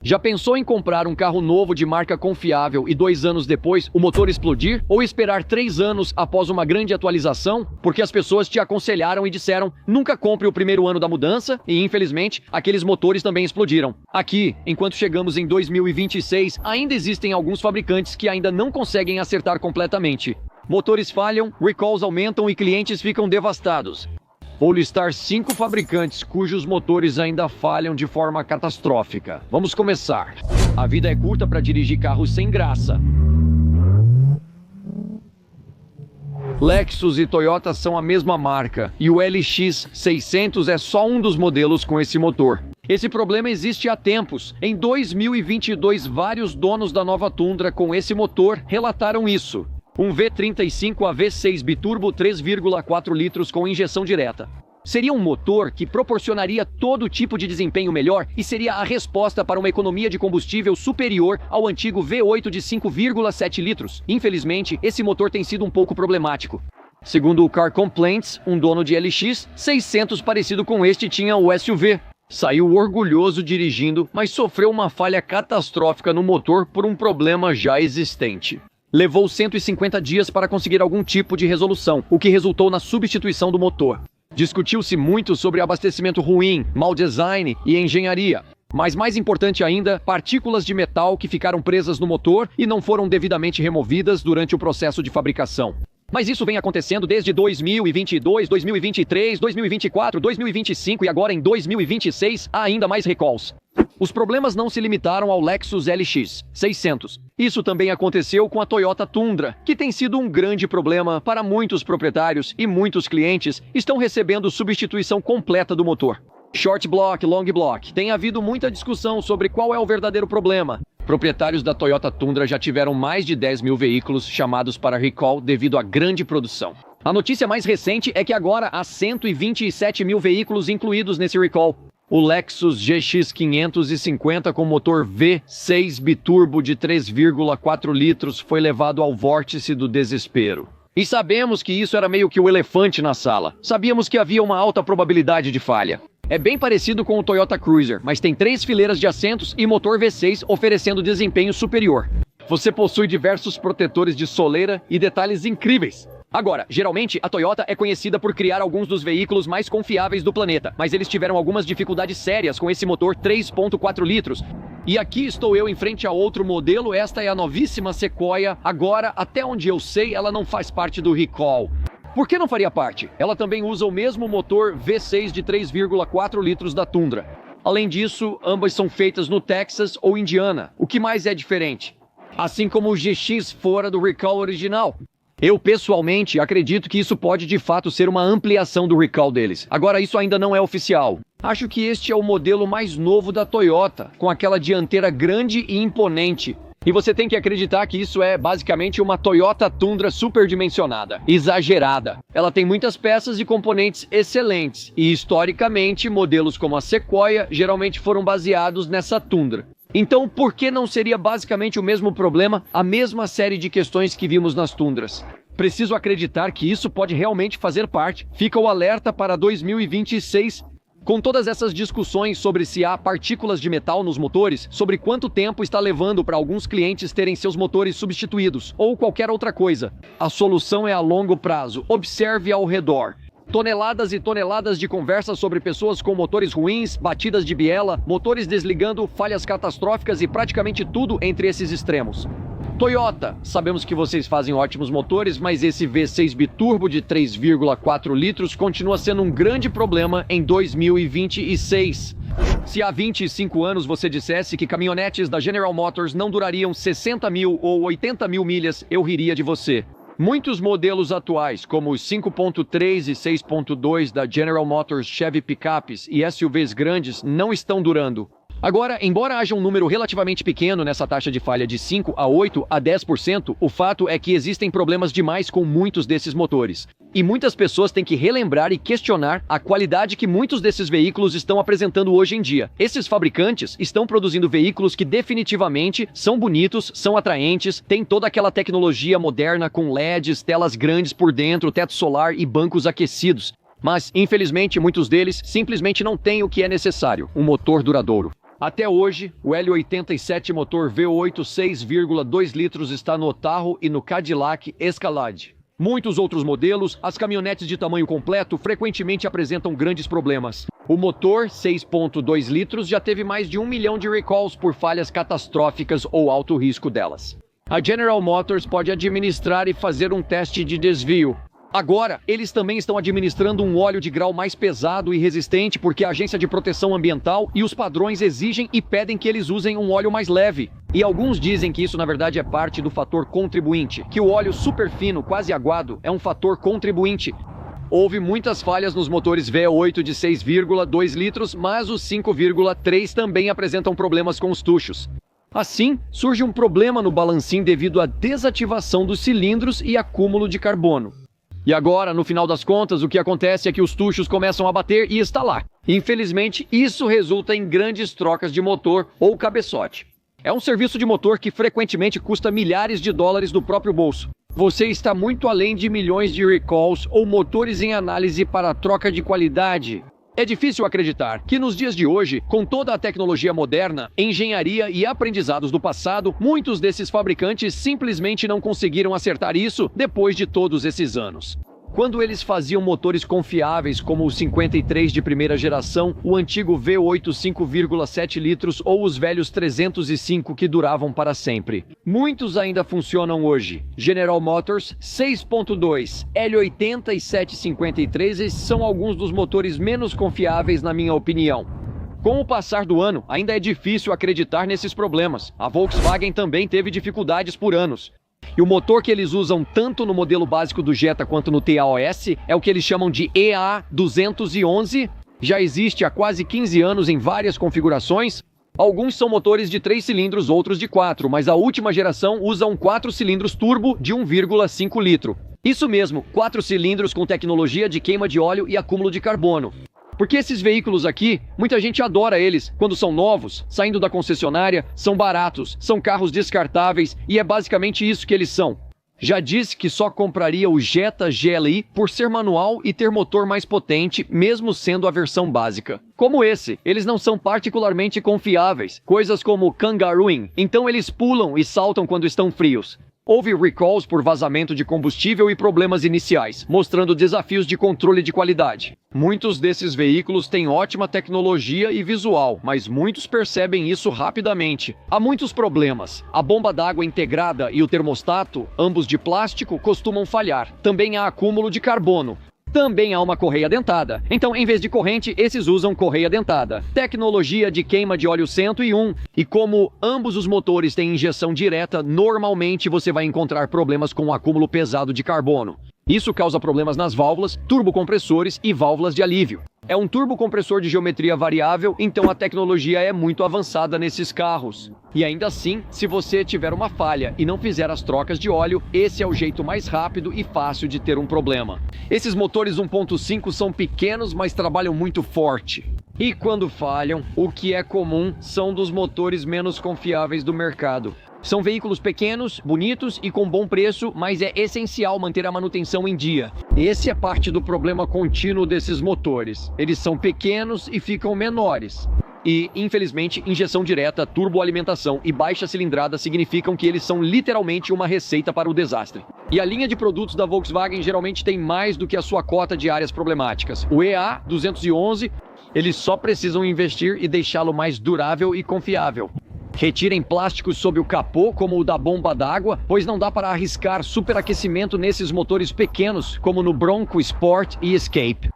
Já pensou em comprar um carro novo de marca confiável e 2 anos depois o motor explodir? Ou esperar 3 anos após uma grande atualização? Porque as pessoas te aconselharam e disseram, nunca compre o primeiro ano da mudança e, infelizmente, aqueles motores também explodiram. Aqui, enquanto chegamos em 2026, ainda existem alguns fabricantes que ainda não conseguem acertar completamente. Motores falham, recalls aumentam e clientes ficam devastados. Vou listar 5 fabricantes cujos motores ainda falham de forma catastrófica. Vamos começar. A vida é curta para dirigir carros sem graça. Lexus e Toyota são a mesma marca, e o LX600 é só um dos modelos com esse motor. Esse problema existe há tempos. Em 2022, vários donos da nova Tundra com esse motor relataram isso. Um V35 a V6 biturbo 3,4 litros com injeção direta. Seria um motor que proporcionaria todo tipo de desempenho melhor e seria a resposta para uma economia de combustível superior ao antigo V8 de 5,7 litros. Infelizmente, esse motor tem sido um pouco problemático. Segundo o Car Complaints, um dono de LX600 parecido com este tinha o SUV. Saiu orgulhoso dirigindo, mas sofreu uma falha catastrófica no motor por um problema já existente. Levou 150 dias para conseguir algum tipo de resolução, o que resultou na substituição do motor. Discutiu-se muito sobre abastecimento ruim, mau design e engenharia. Mas mais importante ainda, partículas de metal que ficaram presas no motor e não foram devidamente removidas durante o processo de fabricação. Mas isso vem acontecendo desde 2022, 2023, 2024, 2025 e agora em 2026 há ainda mais recalls. Os problemas não se limitaram ao Lexus LX600. Isso também aconteceu com a Toyota Tundra, que tem sido um grande problema para muitos proprietários e muitos clientes estão recebendo substituição completa do motor. Short block, long block. Tem havido muita discussão sobre qual é o verdadeiro problema. Proprietários da Toyota Tundra já tiveram mais de 10 mil veículos chamados para recall devido à grande produção. A notícia mais recente é que agora há 127 mil veículos incluídos nesse recall. O Lexus GX 550 com motor V6 biturbo de 3,4 litros foi levado ao vórtice do desespero. E sabemos que isso era meio que o elefante na sala. Sabíamos que havia uma alta probabilidade de falha. É bem parecido com o Toyota Cruiser, mas tem 3 fileiras de assentos e motor V6 oferecendo desempenho superior. Você possui diversos protetores de soleira e detalhes incríveis. Agora, geralmente, a Toyota é conhecida por criar alguns dos veículos mais confiáveis do planeta, mas eles tiveram algumas dificuldades sérias com esse motor 3,4 litros. E aqui estou eu em frente a outro modelo, esta é a novíssima Sequoia. Agora, até onde eu sei, ela não faz parte do recall. Por que não faria parte? Ela também usa o mesmo motor V6 de 3,4 litros da Tundra. Além disso, ambas são feitas no Texas ou Indiana. O que mais é diferente? Assim como o GX fora do recall original. Eu, pessoalmente, acredito que isso pode de fato ser uma ampliação do recall deles. Agora, isso ainda não é oficial. Acho que este é o modelo mais novo da Toyota, com aquela dianteira grande e imponente. E você tem que acreditar que isso é basicamente uma Toyota Tundra superdimensionada, exagerada. Ela tem muitas peças e componentes excelentes, e historicamente, modelos como a Sequoia geralmente foram baseados nessa Tundra. Então, por que não seria basicamente o mesmo problema, a mesma série de questões que vimos nas Tundras? Preciso acreditar que isso pode realmente fazer parte. Fica o alerta para 2026. Com todas essas discussões sobre se há partículas de metal nos motores, sobre quanto tempo está levando para alguns clientes terem seus motores substituídos, ou qualquer outra coisa. A solução é a longo prazo. Observe ao redor. Toneladas e toneladas de conversas sobre pessoas com motores ruins, batidas de biela, motores desligando, falhas catastróficas e praticamente tudo entre esses extremos. Toyota, sabemos que vocês fazem ótimos motores, mas esse V6 biturbo de 3,4 litros continua sendo um grande problema em 2026. Se há 25 anos você dissesse que caminhonetes da General Motors não durariam 60 mil ou 80 mil milhas, eu riria de você. Muitos modelos atuais, como os 5.3 e 6.2 da General Motors Chevy Picapes e SUVs grandes, não estão durando. Agora, embora haja um número relativamente pequeno nessa taxa de falha de 5 a 8 a 10%, o fato é que existem problemas demais com muitos desses motores. E muitas pessoas têm que relembrar e questionar a qualidade que muitos desses veículos estão apresentando hoje em dia. Esses fabricantes estão produzindo veículos que definitivamente são bonitos, são atraentes, têm toda aquela tecnologia moderna com LEDs, telas grandes por dentro, teto solar e bancos aquecidos. Mas, infelizmente, muitos deles simplesmente não têm o que é necessário, um motor duradouro. Até hoje, o L87 motor V8 6,2 litros está no Tahoe e no Cadillac Escalade. Muitos outros modelos, as caminhonetes de tamanho completo frequentemente apresentam grandes problemas. O motor 6,2 litros já teve mais de 1 milhão de recalls por falhas catastróficas ou alto risco delas. A General Motors pode administrar e fazer um teste de desvio. Agora, eles também estão administrando um óleo de grau mais pesado e resistente porque a Agência de Proteção Ambiental e os padrões exigem e pedem que eles usem um óleo mais leve. E alguns dizem que isso na verdade é parte do fator contribuinte, que o óleo super fino, quase aguado, é um fator contribuinte. Houve muitas falhas nos motores V8 de 6,2 litros, mas os 5,3 também apresentam problemas com os tuchos. Assim, surge um problema no balancim devido à desativação dos cilindros e acúmulo de carbono. E agora, no final das contas, o que acontece é que os tuchos começam a bater e estalar. Infelizmente, isso resulta em grandes trocas de motor ou cabeçote. É um serviço de motor que frequentemente custa milhares de dólares do próprio bolso. Você está muito além de milhões de recalls ou motores em análise para troca de qualidade. É difícil acreditar que nos dias de hoje, com toda a tecnologia moderna, engenharia e aprendizados do passado, muitos desses fabricantes simplesmente não conseguiram acertar isso depois de todos esses anos. Quando eles faziam motores confiáveis como o 53 de primeira geração, o antigo V8 5,7 litros ou os velhos 305 que duravam para sempre. Muitos ainda funcionam hoje. General Motors 6.2, L8753, esses são alguns dos motores menos confiáveis na minha opinião. Com o passar do ano, ainda é difícil acreditar nesses problemas. A Volkswagen também teve dificuldades por anos. E o motor que eles usam tanto no modelo básico do Jetta quanto no TAOS é o que eles chamam de EA211. Já existe há quase 15 anos em várias configurações. Alguns são motores de 3 cilindros, outros de 4, mas a última geração usa um 4 cilindros turbo de 1,5 litro. Isso mesmo, 4 cilindros com tecnologia de queima de óleo e acúmulo de carbono. Porque esses veículos aqui, muita gente adora eles quando são novos, saindo da concessionária, são baratos, são carros descartáveis e é basicamente isso que eles são. Já disse que só compraria o Jetta GLI por ser manual e ter motor mais potente, mesmo sendo a versão básica. Como esse, eles não são particularmente confiáveis, coisas como Kangarooing, então eles pulam e saltam quando estão frios. Houve recalls por vazamento de combustível e problemas iniciais, mostrando desafios de controle de qualidade. Muitos desses veículos têm ótima tecnologia e visual, mas muitos percebem isso rapidamente. Há muitos problemas. A bomba d'água integrada e o termostato, ambos de plástico, costumam falhar. Também há acúmulo de carbono. Também há uma correia dentada. Então, em vez de corrente, esses usam correia dentada. Tecnologia de queima de óleo 101. E como ambos os motores têm injeção direta, normalmente você vai encontrar problemas com o acúmulo pesado de carbono. Isso causa problemas nas válvulas, turbocompressores e válvulas de alívio. É um turbocompressor de geometria variável, então a tecnologia é muito avançada nesses carros. E ainda assim, se você tiver uma falha e não fizer as trocas de óleo, esse é o jeito mais rápido e fácil de ter um problema. Esses motores 1.5 são pequenos, mas trabalham muito forte. E quando falham, o que é comum são dos motores menos confiáveis do mercado. São veículos pequenos, bonitos e com bom preço, mas é essencial manter a manutenção em dia. Esse é parte do problema contínuo desses motores. Eles são pequenos e ficam menores. E, infelizmente, injeção direta, turboalimentação e baixa cilindrada significam que eles são literalmente uma receita para o desastre. E a linha de produtos da Volkswagen geralmente tem mais do que a sua cota de áreas problemáticas. O EA211, eles só precisam investir e deixá-lo mais durável e confiável. Retirem plásticos sob o capô, como o da bomba d'água, pois não dá para arriscar superaquecimento nesses motores pequenos, como no Bronco Sport e Escape.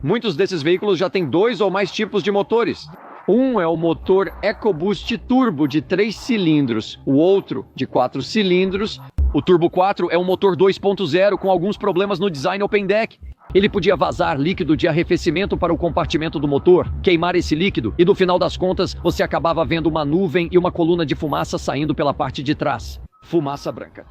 Muitos desses veículos já têm 2 ou mais tipos de motores. Um é o motor EcoBoost Turbo de 3 cilindros, o outro de 4 cilindros. O Turbo 4 é um motor 2.0 com alguns problemas no design Open Deck. Ele podia vazar líquido de arrefecimento para o compartimento do motor, queimar esse líquido e no final das contas você acabava vendo uma nuvem e uma coluna de fumaça saindo pela parte de trás. Fumaça branca.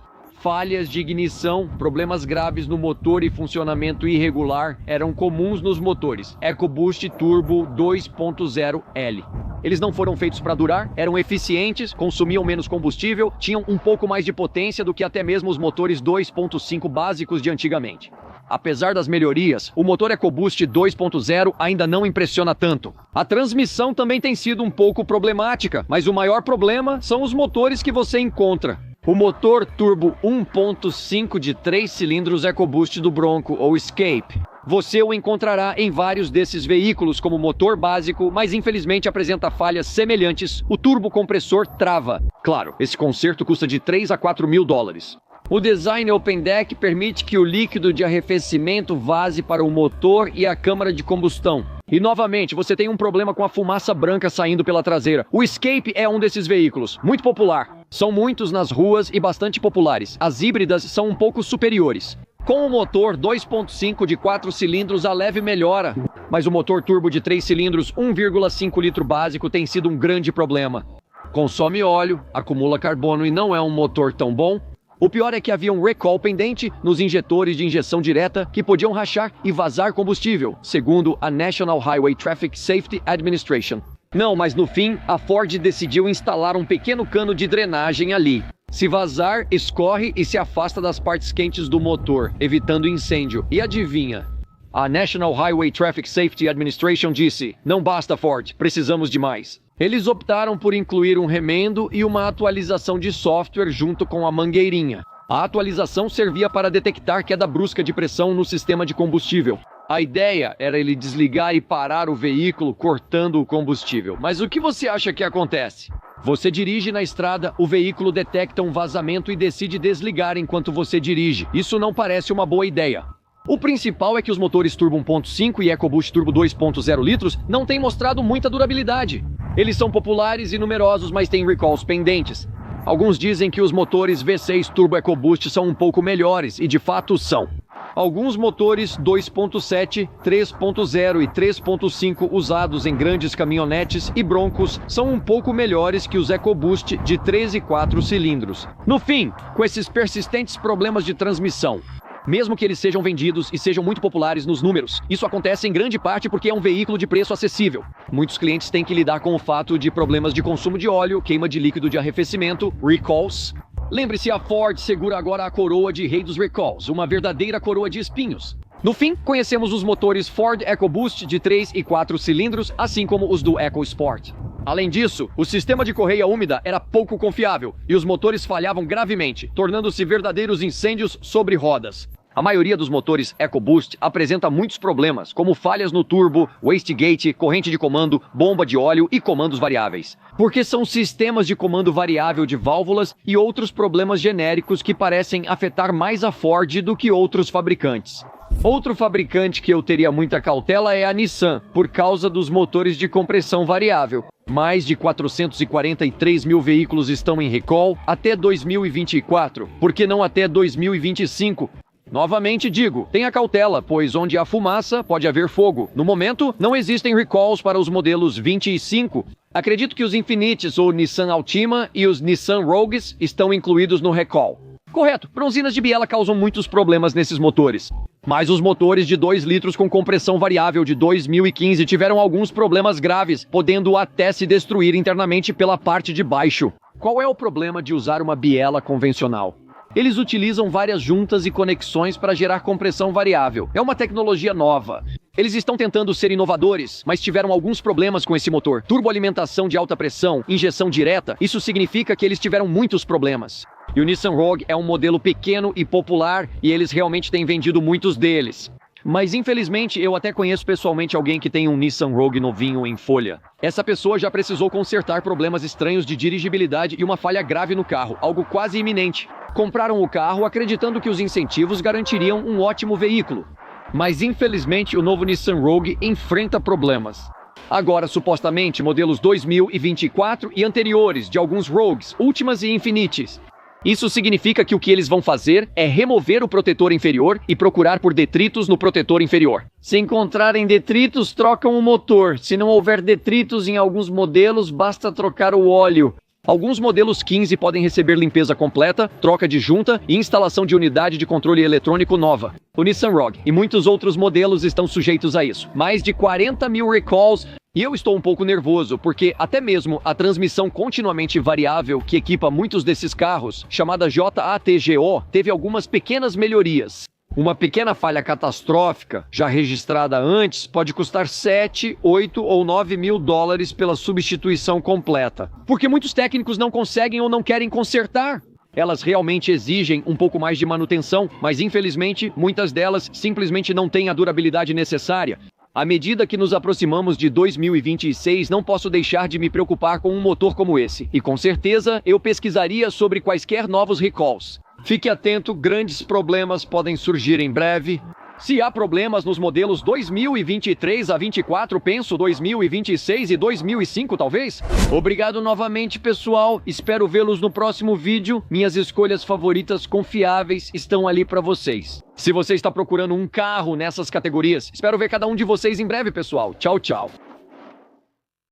Falhas de ignição, problemas graves no motor e funcionamento irregular eram comuns nos motores EcoBoost Turbo 2.0L. Eles não foram feitos para durar, eram eficientes, consumiam menos combustível, tinham um pouco mais de potência do que até mesmo os motores 2.5 básicos de antigamente. Apesar das melhorias, o motor EcoBoost 2.0 ainda não impressiona tanto. A transmissão também tem sido um pouco problemática, mas o maior problema são os motores que você encontra. O motor turbo 1.5 de 3 cilindros EcoBoost do Bronco ou Escape. Você o encontrará em vários desses veículos como motor básico, mas infelizmente apresenta falhas semelhantes. O turbocompressor trava. Claro, esse conserto custa de 3 a 4 mil dólares. O design Open Deck permite que o líquido de arrefecimento vaze para o motor e a câmara de combustão. E novamente, você tem um problema com a fumaça branca saindo pela traseira. O Escape é um desses veículos, muito popular. São muitos nas ruas e bastante populares. As híbridas são um pouco superiores. Com o motor 2.5 de 4 cilindros, a leve melhora. Mas o motor turbo de 3 cilindros 1,5 litro básico tem sido um grande problema. Consome óleo, acumula carbono e não é um motor tão bom. O pior é que havia um recall pendente nos injetores de injeção direta que podiam rachar e vazar combustível, segundo a National Highway Traffic Safety Administration. Não, mas no fim, a Ford decidiu instalar um pequeno cano de drenagem ali. Se vazar, escorre e se afasta das partes quentes do motor, evitando incêndio. E adivinha? A National Highway Traffic Safety Administration disse: não basta, Ford, precisamos de mais. Eles optaram por incluir um remendo e uma atualização de software junto com a mangueirinha. A atualização servia para detectar queda brusca de pressão no sistema de combustível. A ideia era ele desligar e parar o veículo cortando o combustível. Mas o que você acha que acontece? Você dirige na estrada, o veículo detecta um vazamento e decide desligar enquanto você dirige. Isso não parece uma boa ideia. O principal é que os motores Turbo 1.5 e EcoBoost Turbo 2.0 litros não têm mostrado muita durabilidade. Eles são populares e numerosos, mas têm recalls pendentes. Alguns dizem que os motores V6 Turbo EcoBoost são um pouco melhores, e de fato são. Alguns motores 2.7, 3.0 e 3.5 usados em grandes caminhonetes e broncos são um pouco melhores que os EcoBoost de 3 e 4 cilindros. No fim, com esses persistentes problemas de transmissão, mesmo que eles sejam vendidos e sejam muito populares nos números, isso acontece em grande parte porque é um veículo de preço acessível. Muitos clientes têm que lidar com o fato de problemas de consumo de óleo, queima de líquido de arrefecimento, recalls. Lembre-se, a Ford segura agora a coroa de rei dos recalls, uma verdadeira coroa de espinhos. No fim, conhecemos os motores Ford EcoBoost de 3 e 4 cilindros, assim como os do EcoSport. Além disso, o sistema de correia úmida era pouco confiável e os motores falhavam gravemente, tornando-se verdadeiros incêndios sobre rodas. A maioria dos motores EcoBoost apresenta muitos problemas, como falhas no turbo, wastegate, corrente de comando, bomba de óleo e comandos variáveis. Porque são sistemas de comando variável de válvulas e outros problemas genéricos que parecem afetar mais a Ford do que outros fabricantes. Outro fabricante que eu teria muita cautela é a Nissan, por causa dos motores de compressão variável. Mais de 443 mil veículos estão em recall até 2024, por que não até 2025? Novamente digo, tenha cautela, pois onde há fumaça, pode haver fogo. No momento, não existem recalls para os modelos 25. Acredito que os Infinitis ou Nissan Altima e os Nissan Rogues estão incluídos no recall. Correto, bronzinas de biela causam muitos problemas nesses motores. Mas os motores de 2 litros com compressão variável de 2015 tiveram alguns problemas graves, podendo até se destruir internamente pela parte de baixo. Qual é o problema de usar uma biela convencional? Eles utilizam várias juntas e conexões para gerar compressão variável. É uma tecnologia nova. Eles estão tentando ser inovadores, mas tiveram alguns problemas com esse motor. Turboalimentação de alta pressão, injeção direta, isso significa que eles tiveram muitos problemas. E o Nissan Rogue é um modelo pequeno e popular, e eles realmente têm vendido muitos deles. Mas infelizmente eu até conheço pessoalmente alguém que tem um Nissan Rogue novinho em folha. Essa pessoa já precisou consertar problemas estranhos de dirigibilidade e uma falha grave no carro, algo quase iminente. Compraram o carro acreditando que os incentivos garantiriam um ótimo veículo. Mas infelizmente o novo Nissan Rogue enfrenta problemas. Agora, supostamente, modelos 2024 e anteriores de alguns Rogues, Ultimas e Infinitis. Isso significa que o que eles vão fazer é remover o protetor inferior e procurar por detritos no protetor inferior. Se encontrarem detritos, trocam o motor. Se não houver detritos em alguns modelos, basta trocar o óleo. Alguns modelos 15 podem receber limpeza completa, troca de junta e instalação de unidade de controle eletrônico nova. O Nissan Rogue e muitos outros modelos estão sujeitos a isso. Mais de 40 mil recalls. E eu estou um pouco nervoso, porque até mesmo a transmissão continuamente variável que equipa muitos desses carros, chamada JATGO, teve algumas pequenas melhorias. Uma pequena falha catastrófica, já registrada antes, pode custar 7, 8 ou 9 mil dólares pela substituição completa. Porque muitos técnicos não conseguem ou não querem consertar. Elas realmente exigem um pouco mais de manutenção, mas infelizmente muitas delas simplesmente não têm a durabilidade necessária. À medida que nos aproximamos de 2026, não posso deixar de me preocupar com um motor como esse. E com certeza eu pesquisaria sobre quaisquer novos recalls. Fique atento, grandes problemas podem surgir em breve. Se há problemas nos modelos 2023 a 24, penso 2026 e 2005 talvez. Obrigado novamente, pessoal. Espero vê-los no próximo vídeo. Minhas escolhas favoritas confiáveis estão ali para vocês. Se você está procurando um carro nessas categorias, espero ver cada um de vocês em breve, pessoal. Tchau, tchau.